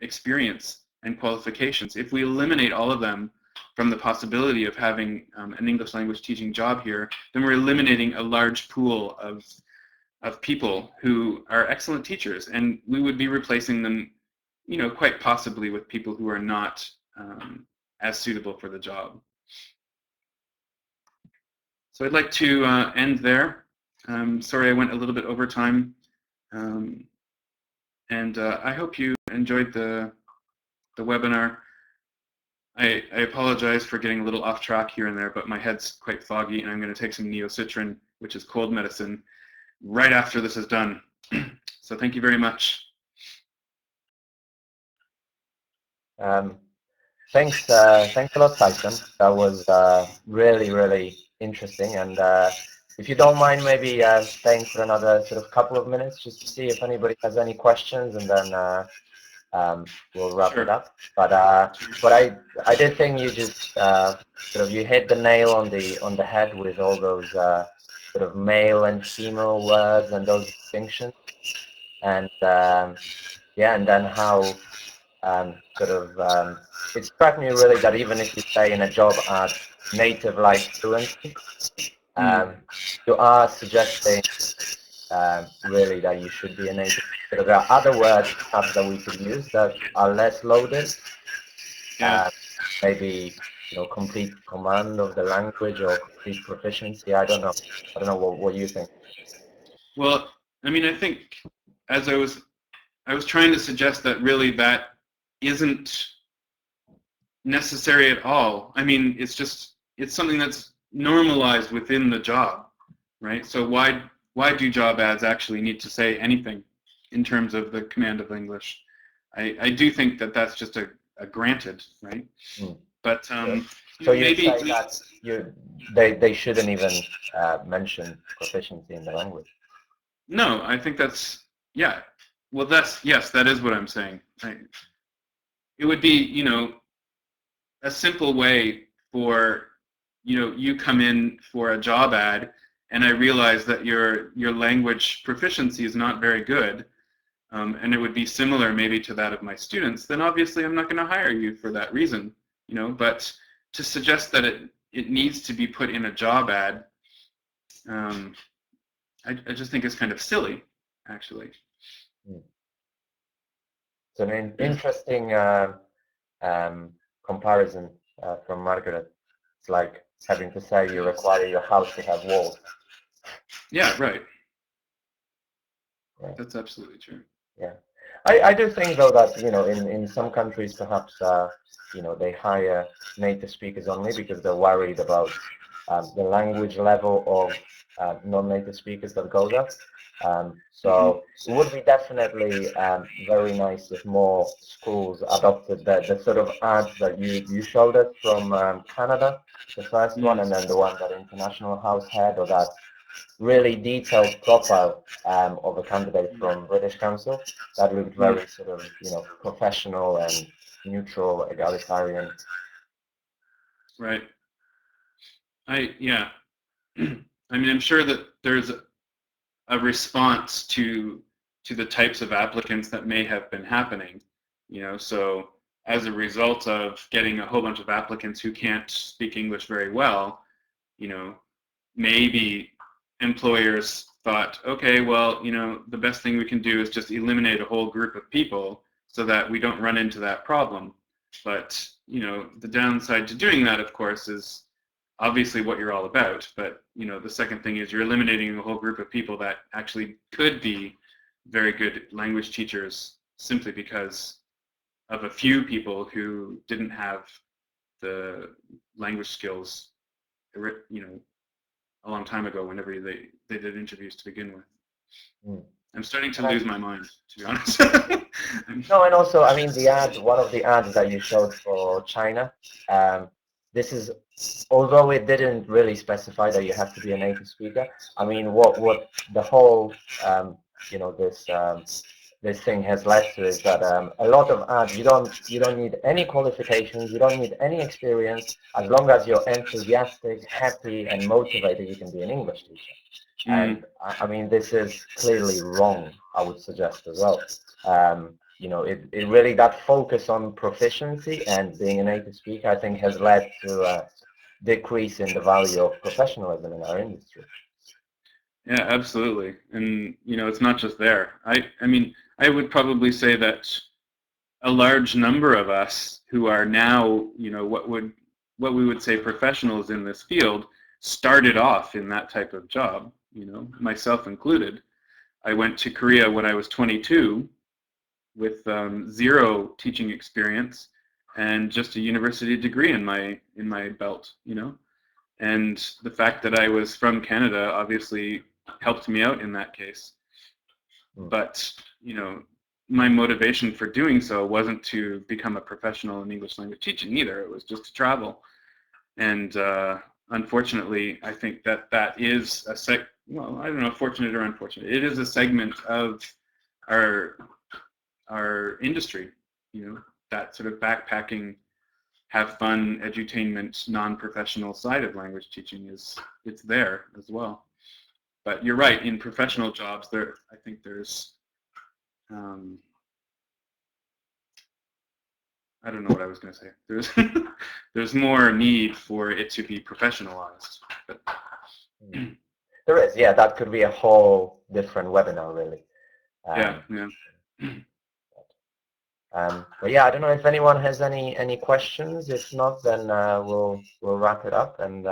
experience and qualifications, if we eliminate all of them from the possibility of having an English language teaching job here, then we're eliminating a large pool of people who are excellent teachers, and we would be replacing them, you know, quite possibly with people who are not as suitable for the job. So I'd like to end there. Sorry I went a little bit over time, and I hope you enjoyed the webinar. I apologize for getting a little off track here and there, but my head's quite foggy, and I'm going to take some neocitrin, which is cold medicine, right after this is done. So thank you very much. Thanks a lot, Tyson. That was really, really interesting. And if you don't mind, maybe staying for another sort of couple of minutes just to see if anybody has any questions, and then we'll wrap it up. But I did think you just sort of you hit the nail on the head with all those sort of male and female words and those distinctions, and yeah, and then how sort of it struck me really that even if you say in a job ad native like fluency, you are suggesting really that you should be a native. So there are other words perhaps that we could use that are less loaded. Maybe, you know, complete command of the language or complete proficiency. I don't know what you think. Well, I mean, I think as I was trying to suggest that really that isn't necessary at all. I mean, it's something that's normalized within the job, right? So why do job ads actually need to say anything in terms of the command of English? I do think that that's just a granted, right? But so maybe you say that they shouldn't even mention proficiency in the language. No, I think that's, yeah. Well, yes, that is what I'm saying. It would be, you know, a simple way for, you know, you come in for a job ad and I realize that your language proficiency is not very good, and it would be similar maybe to that of my students, then obviously I'm not going to hire you for that reason, you know. But to suggest that it needs to be put in a job ad, I just think it's kind of silly, actually. It's an interesting comparison from Margaret. It's like having to say you require your house to have walls. Yeah, right. That's absolutely true. Yeah, I do think though that, you know, in some countries perhaps you know, they hire native speakers only because they're worried about the language level of non-native speakers that goes up. So it would be definitely very nice if more schools adopted the sort of ads that you showed us from Canada, the first one, and then the one that International House had, or that really detailed profile of a candidate from British Council that looked very sort of, you know, professional and neutral, egalitarian. Right. Yeah. I mean, I'm sure that there's a response to the types of applicants that may have been happening, you know. So as a result of getting a whole bunch of applicants who can't speak English very well, you know, maybe employers thought, okay, well, you know, the best thing we can do is just eliminate a whole group of people so that we don't run into that problem. But, you know, the downside to doing that, of course, is obviously what you're all about. But, you know, the second thing is you're eliminating a whole group of people that actually could be very good language teachers simply because of a few people who didn't have the language skills, you know, a long time ago. Whenever they did interviews to begin with, I'm starting to lose my mind, to be honest. No, and also, I mean, the ad, one of the ads that you showed for China, this is, although it didn't really specify that you have to be a native speaker, I mean, what the whole, you know, this thing has led to is that a lot of ads, you don't need any qualifications, you don't need any experience, as long as you're enthusiastic, happy, and motivated, you can be an English teacher. And I mean, this is clearly wrong, I would suggest as well. You know, it really, that focus on proficiency and being a native speaker, I think, has led to a decrease in the value of professionalism in our industry. Yeah, absolutely. And, you know, it's not just there. I mean, I would probably say that a large number of us who are now, you know, what we would say professionals in this field started off in that type of job, you know, myself included. I went to Korea when I was 22 with 0 teaching experience and just a university degree in my belt, you know. And the fact that I was from Canada obviously helped me out in that case. But, you know, my motivation for doing so wasn't to become a professional in English language teaching either. It was just to travel. And unfortunately, I think that is well, I don't know, fortunate or unfortunate. It is a segment of our industry, you know, that sort of backpacking, have fun, edutainment, non-professional side of language teaching it's there as well. But you're right, in professional jobs, I think there's, I don't know what I was going to say. There's more need for it to be professionalized. But, there is, yeah, that could be a whole different webinar, really. Yeah. But yeah, I don't know if anyone has any questions. If not, then we'll wrap it up. And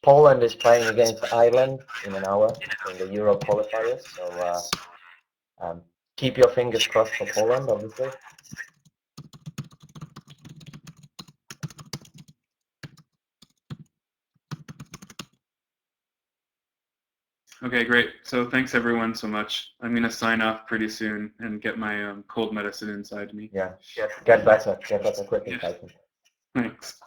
Poland is playing against Ireland in an hour in the Euro qualifiers. So keep your fingers crossed for Poland, obviously. Okay, great. So thanks everyone so much. I'm going to sign off pretty soon and get my cold medicine inside me. Yeah, get better quickly, Yeah. Tyson. Thanks.